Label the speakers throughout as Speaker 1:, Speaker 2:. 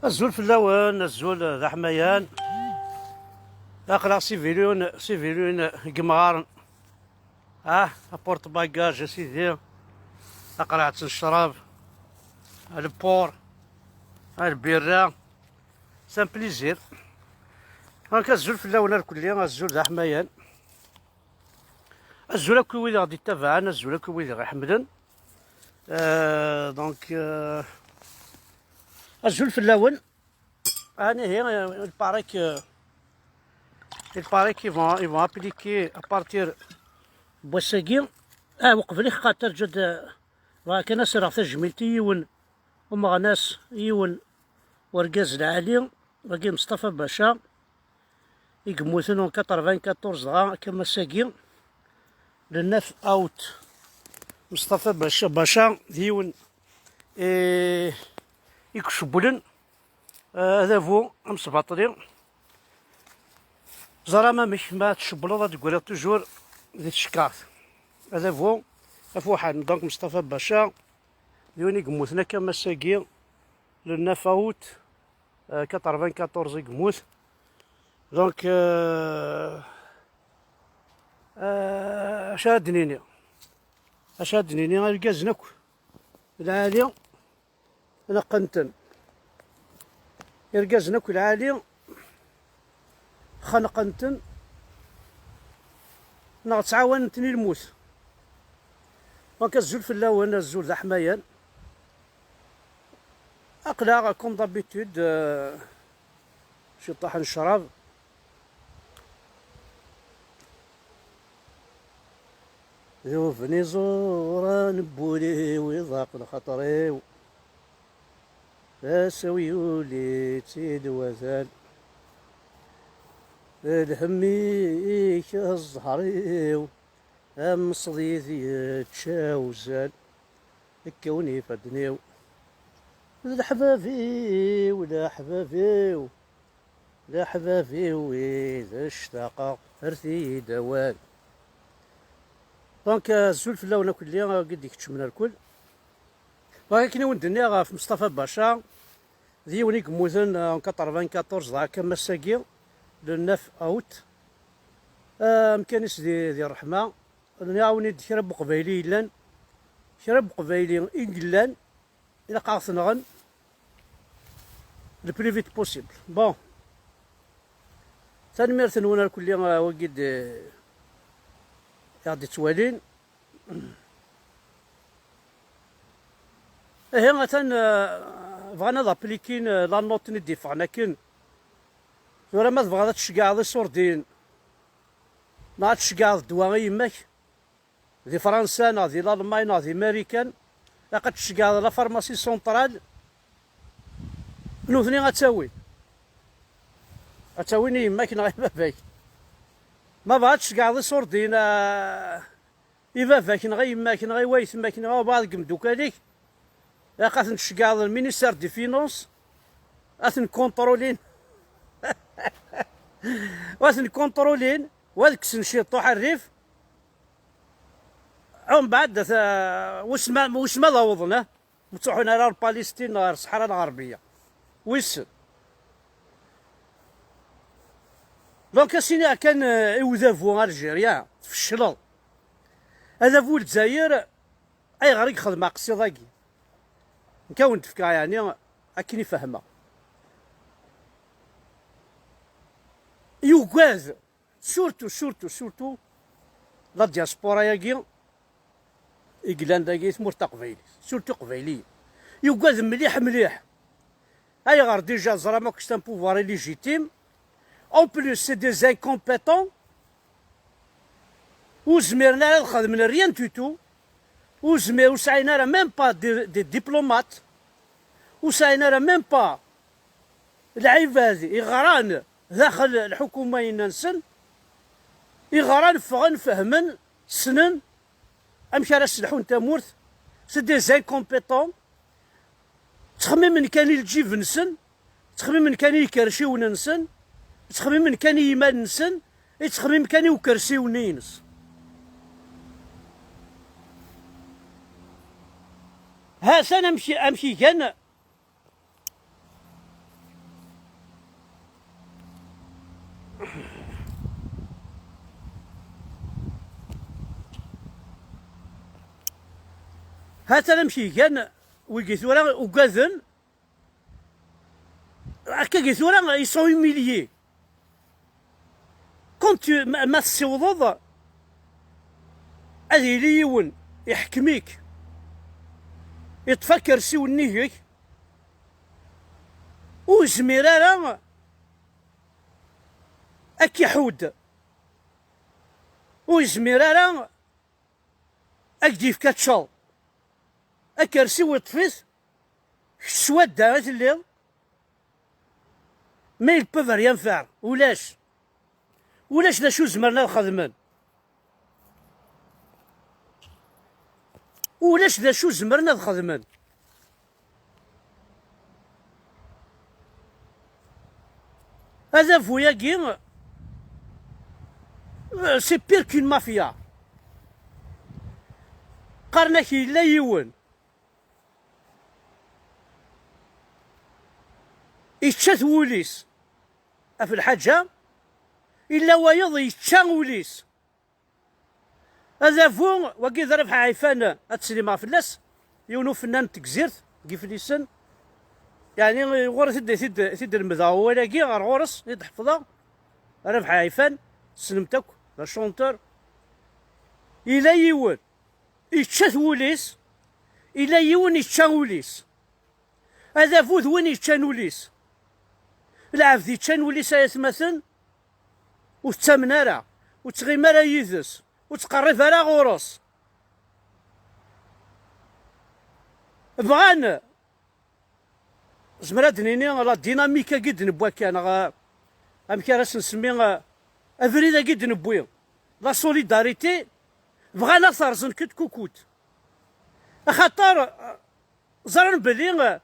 Speaker 1: الزول فلاوان الزول ذا حميان اقرا سيفيلون قمار ابورت باكاج سيدي اقرا الشراب البور البيرة سان بليزير هاكا الزول فلاوان الكلية الزول ذا حميان الزول كي ويلي غادي يتابعنا الزول كي ويلي غيحمدن دونك الزول فلاوان انا هي الباري كي فون ابليكي ابارتير بوساكي وقبلي خاطر جد كان سرع تجميلتي يون وما ناس يون ورقاز العالي باقي مصطفى باشا يقموثن 94 دغا كما ساكي للناف اوت مصطفى باشا ديون يكشبولن هذا فو امسباطري زرا ما تشبلو تقول توجور ذي الشكارت هذا فو حال دونك مصطفى باشا ديوني قموثنا كما ساكي لنا فاوت 94 قموث دونك شادنيني الكازنك العالي انا قنتن الكازنك العالي خنقنتن تعاونتني الموت دونك الزول فلاوان الزول ذا حمايان اقلا كوم دابيتود شي طاحن الشراب ذوفني زورا نبولي ويضاق لخطري اسوي وليت الوزال الهمي كالزهريو ام صديدي تشاوزال كوني فدنيو لا حبابي ولا حبابي لا حبابي وإذا اشتاق ارثي دوال دونك الزول فلاونا كلي قد يكتشمنا الكل ولكن ودني في مصطفى باشا ديوني كموزن 94 ضاع كما ساكي للناف اوت مكانيس دي الرحمه نعاوني شرب قبايلي لان شرب قبايلي إنجلان إلا قاصنغن لو بلو فيت بوسيبل بون تنميرت نونا الكل وقد غادي توالين هي مثلا بغينا دابليكين لا نوت ندي فغناكن ورا ما تبغى تشقع ذي سوردين ما تشقع الدواء يماك ذي فرنسا ذي الالمان ذي امريكان لقد تشقع لا فارماسي سونطرال نوثني غتساويني يماك نغي باباك ما بغاتش كاع ذي سوردين باباك نغي يماك نغي وايتماك نغي بعض كمدوكاليك قاثن تشقع المينيستير دي فينونس اثن كونترولين واثن كونترولين وهذاك شي طوح الريف عم بعد واش ما ضوضنا متروحون على باليستين الصحراء الغربيه ويس دونك سيني كان يوذافو الجيريا تفشلوا هذا فو الجزائر اي غير يخدم قصيداكي نكون تفكا يعني اكيني فاهمه يوكاز سورتو لا دياسبورا ياكي إقلان داكي ثمورت قبايلي سورتو قبايلي يوكاز مليح اي غير ديجا زرا ماكش تان بوفوار ليجيتيم اون بلوس سي دي زانكومبيتون وزميرنا على الخدمة ريان توتو وسعينا راه ميم با دي ديبلومات وسعينا راه ميم با العباد يغران داخل الحكومة ينسن يغران فغن فهمن سنن امشي على سلحون تامورث سي دي زانكومبيتون تخمم من كان الجيف نسن تخمم من كان يكرشيو نسن تخمم من كان يمان نسن تخمم كان يكرسيو نينس ها سنة امشي كان هات نمشي كان ويجي ثورا وكاذن هكا كي ثورا يسون يوميليي كنت ما تسوضض هذه ليون يحكميك يتفكر سيو نيهك وزميرارا أكي حود وزميرارا أكديف كاتشال أكرسي ويطفيس سواد دارت الليل ما يلبوف ريان فار ولاش دا شو زمرنا الخدمان ولاش دا شو زمرنا الخدمان هذا فويا كيم سي بير كون مافيا قرنك لا يون يتشات وليس في الحاجة إلا ويض يتشا وليس هذا فو وكي ضرب عيفان التسليمة فلاس يونو فنان تكزيرت كيف ليسن يعني غورس تد المذاوة ولكن غير غورس يتحفظها ربح عيفان سلمتك لا شونتور إلا يون يتشات وليس إلا يون يتشا وليس هذا فوت وين يتشان وليس العافذي يتشان وليس يتمثل وتمنارا وتغيمارا يذس وتقرف على غورس بغان زمرا دنيني لا ديناميكا قد نبوا كان ام كراس نسمي افريدا قد نبوي لا سوليداريتي بغانا صارزن كت كوكوت خاطر زرن بلي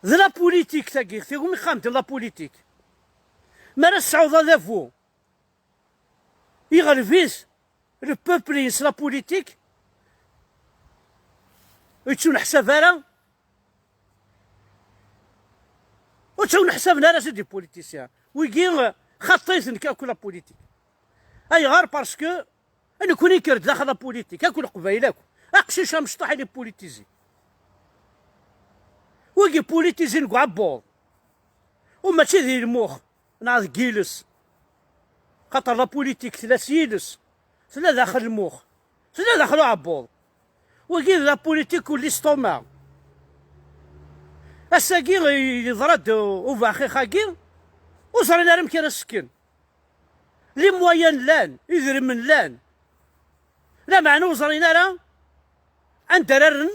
Speaker 1: ذا لا بوليتيك تاكي تيقوم يخامت لا بوليتيك مالا السعوضة ذافو يغلفيس لو بوبل ينس لا بوليتيك يتشون حساب راه وتشون حساب نارا سيدي بوليتيسيان ويجي خطيتن كاكل لا بوليتيك اي غار باسكو انا كوني كرد داخل لا بوليتيك اكل قبايلك اقشيش مشطح لي بوليتيزي ويجي بوليتيزي نكو عبور وما تشذي المخ نعرف جيلس خاطر لا بوليتيك ثلاث يلس ثلاث داخل المخ ثلاث داخل عبور وكي لا بوليتيك وليستوما الساكي يضرد وفاخي خاكي وصار لنا كان السكن لي موين لان يدري من لان لا معنى وصلنا راه اندررن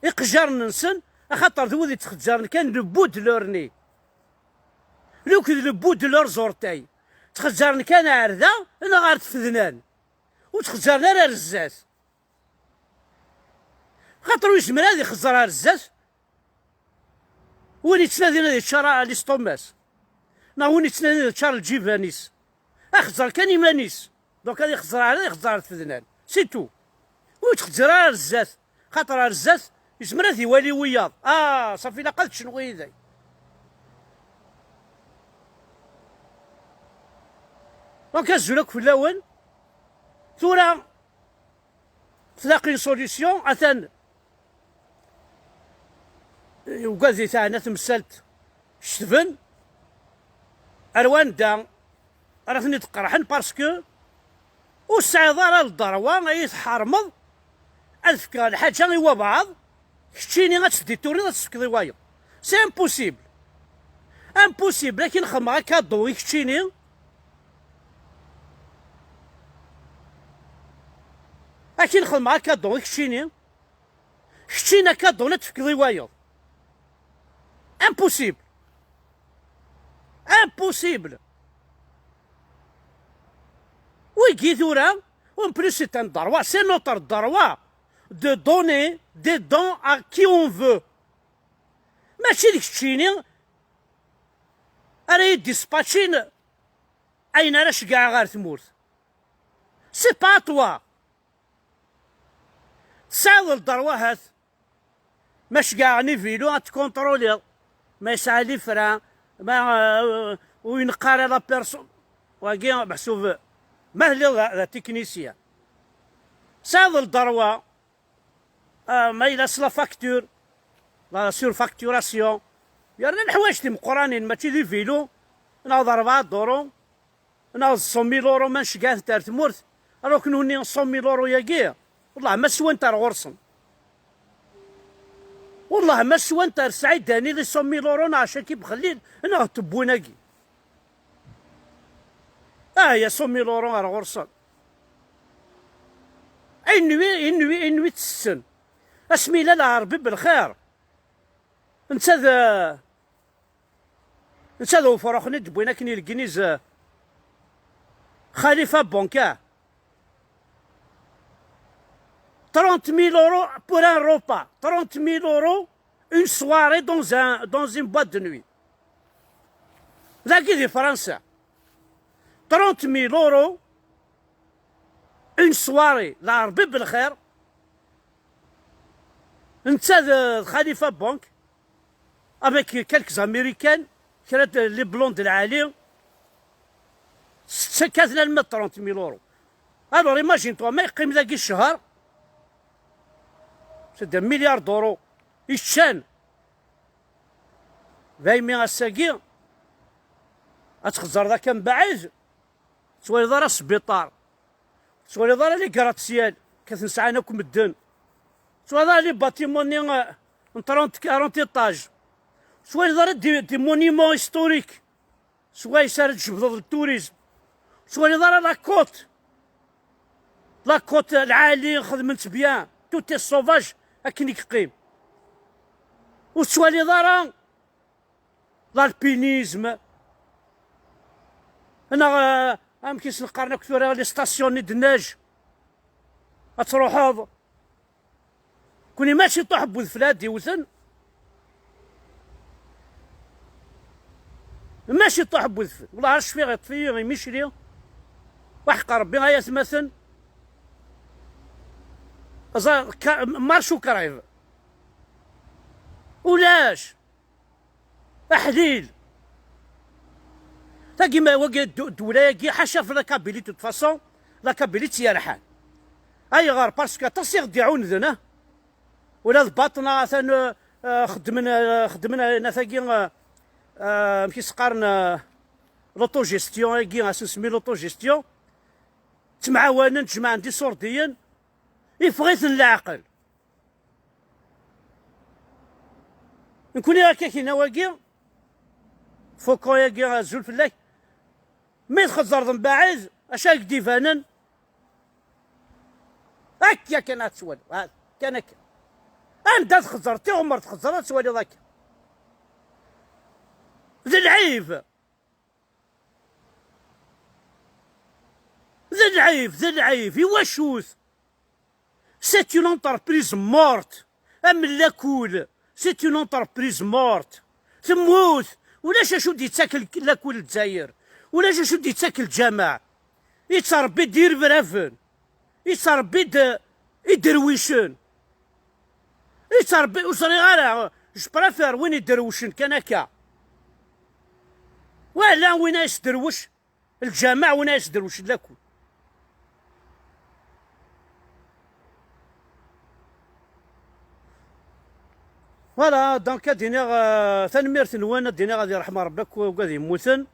Speaker 1: يقجرن نسن خاطر ذوذي تخجرن كان لبود لورني لو كذا لبود لور زورتاي تخجرن كان عرذا انا غار تفذنان وتخجرنا راه رزاز خاطر ويش من هذه خزرها رزاز وين يتسنادين هذه الشارع ليستوماس نا وين يتسنادين الشارع الجيفانيس اخزر كان يمانيس دونك هذه خزر على خزر تفذنان سيتو ويتخزرها رزاز خاطر رزاز يسمر هذه والي وياض صافي لا قد شنو ذاي دونك هزولك في الاول ثورة تلاقي سوليسيون اثان وكازي تاعنا تمثلت شتفن اروان دا راه تقرحن باسكو والسعيدة راه الضروة يتحرمض الفكرة الحاجة هو بعض كتشيني غتسدي توري غتسفكضي وايض سي امبوسيبل لكن خدمة كادو كتشيني لكن خدمة كادو كتشيني كادو نتفكضي وايض امبوسيبل ويجي ثورة اون بليس سي ان droit سي نوتر droit de donner des dons à qui on veut ماشي ديك الشيني راه يدي سباتشين اين راش كاع غير تموت سي با توا تساعد الدروات ماش كاع نيفيلو تكونترولي ما يسعى لي فران ما وينقاري لا بيرسون واكي محسوب مهلي لا تكنيسيا ساض الضروة ما إلا لا فاكتور لا سور فاكتوراسيون يعني الحوايج تي مقرانين ماشي دي فيلو ناض 4 دورو ناض 100 يورو ما نشقاه تاع تمورت الوغ كنوني 100 يورو ياكي والله ما سوى نتا غرسن والله ما سوى نتا سعيد داني لي 100 يورو نعشا كي بخليل انا تبوناكي يا 100 يورو راه غرسن انوي تسن اسمي لا ربي بالخير انت ذا فراخني دبوينا كني الكنيز خليفه بونكا 30 000 euros pour un repas 30 000 euros une soirée dans une boîte de nuit ذاكي دي فرنسا 30 000 euros une soirée لا ربي بالخير انت خليفه بونك avec quelques américains كانت لي بلوند العالي كانت لنا 30 000 euros الوغ ايماجين توا ما يقيم ذاك الشهر سد مليار دورو يشان دايما الساقي اتخزر ذاك من بعيد سوالي دار السبيطار سوالي دار لي كراتسيال كتنسعاناكم الدن سوالي دار لي باتيمون 30 40 ايطاج سوالي دار دي مونيمون هيستوريك سواي سارت جبض التوريزم سوالي دار لاكوت العالي خدمت بيان توتي سوفاج هاكني قيم وسوالي دار الالبينيزم انا كيس نقارنك كثر لي ستاسيون الناج تروح هذا كوني ماشي طاح بوذفلات يوثن ماشي طاح بوذفل والله عرفت فيه غيطفي غيمشري وحق ربي غايا مثلا مارشو كرايف ولاش احليل تاكي ما وقع دولاكي حاشا في لاكابيليتي دو فاسون لاكابيليتي يا رحال اي غار باسكو تصيغ ديعون ذنا ولا الباطنه ثان خدمنا نثاكي مشي سقارن لوطو جيستيون كي اسمي لوطو جيستيون تمعاونن تجمع عندي صورديا يفغيث العقل نكون هكا كي نواكي فوكو ياكي زول فلاك ما يتخزر من بعيد اشاك ديفانن هكا كانت سوال كان هكا انت تخزرتي عمر تخزرت سوالي ذاك ذا العيب ذا العيب يواشوث سيت اون انتربريز مورت ام لاكول سيت اون انتربريز مورت تموت ولاش شو دي تاكل لاكول الجزائر ولاش شو دي تاكل الجماعة يتربي دير برافن يتربي يدرويشن يتربي وصري غير جبرافير وين يدروشن كان هكا ولا وين يسدروش الجماعة وين يسدروش لاكول فوالا دونك دينا تنميرت نوانا دينا غادي يرحم ربك وغادي يموتن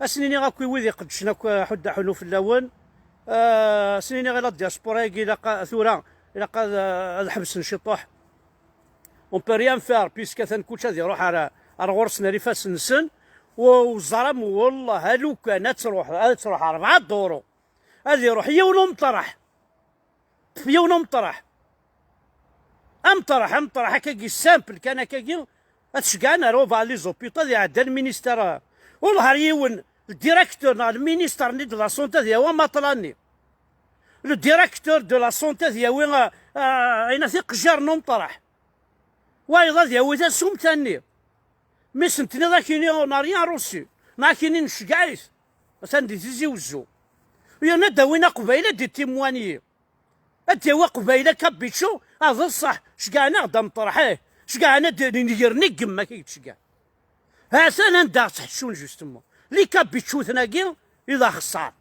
Speaker 1: اسنيني غاكوي ويدي قدشنا حد حلو في اللون سنيني غير الدياسبورا كي ثورا الى قاد الحبس نشطوح اون بو ريان فار بيسكا ثنكوتش هادي يروح على غرسنا ريفاس نسن والزرم والله لو كانت تروح 4 دورو هادي يروح يونو مطرح امطرح هكاكي سامبل كان هكاكي اتشكانا روفا لي زوبيطا دي عدا المينيستر والله يون الديريكتور نا المينيستر دو لا سونتي ديال هو مطلاني لو ديريكتور دو لا سونتي ديال وين اين ثيق جار مطرح وايضا ديال وين سوم ثاني مي سنتني ذاكيني ناريان روسي ناكيني نشكايس مثلا دي تيزي وزو ويا نداوينا قبيله دي تيمواني اديوا قبيله كابيتشو هذا الصح شكانا غدا مطرحيه شكانا ندير نقم ما كيتشكا هذا انا ندار تحشون جوستمون لي كابيتشو ثناكي اذا خسار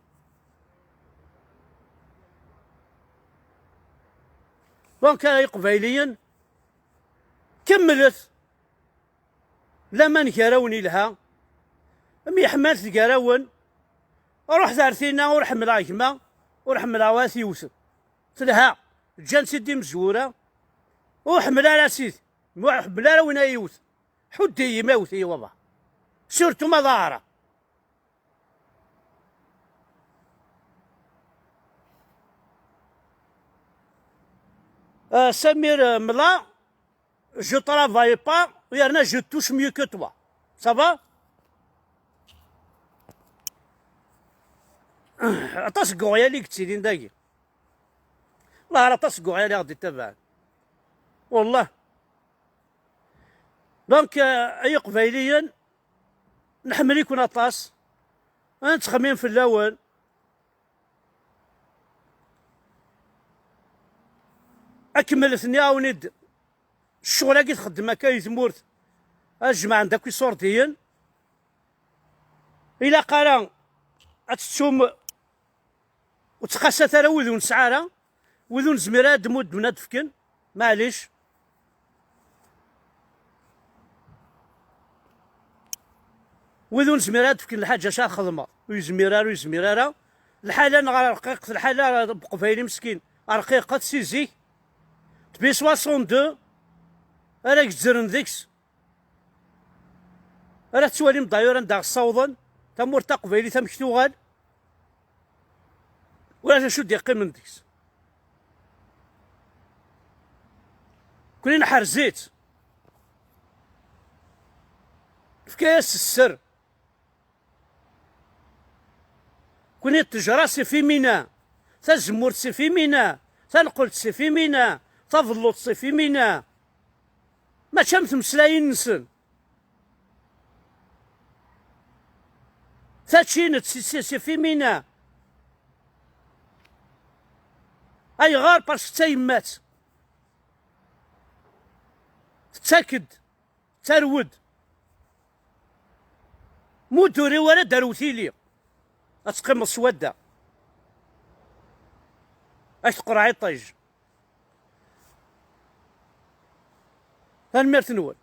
Speaker 1: دونك هاي قبايليا كملت لما نكراوني لها مي حملت الكراون روح ثارثينا ورحملها كما ورحملها واسي يوسف تلها جان سيدي مزورة وحملها لا سيدي حملها لا وين يوسف حدي موتي والله سيرتو مظاهرة سمير ملا جو طرافاي با ويرنا جو توش ميو كو توا صافا عطاس كوغيا لي كتسيدين داكي والله راه عطاس كوغيا لي غادي تبع والله دونك اي قبايليا نحمل يكون عطاس انا نتخمم في الاول اكملتني اونيد الشغل كي تخدم هكا يتمورت اجمع عندك صورتيا الى قرا اتسوم وتقاسى ترى وذون سعاره وذون زميرات دمود بنات فكن معليش وذون زميرات فكن الحاجه شا خدمه ويزميراره الحاله نغار رقيق في الحاله بقفايلي مسكين رقيقه سيزي تبي 62 راك تزرن ذيكس راه توالي مضايره نداغ الصوضن تمور تقبايلي تمكتوغال ولا شو ديقي من ديكس كوني نحر زيت في كاس السر كوني التجرة سي في مينا تزمور سي في مينا تنقل سي في مينا تفضلط سي في مينا ما شمت مسلاين نسن تاتشينت سي في مينا اي غار باش تايمات تاكد ترود مودوري ولا داروتيلي اتقم السوده اش تقرعي طيج هالميرت نول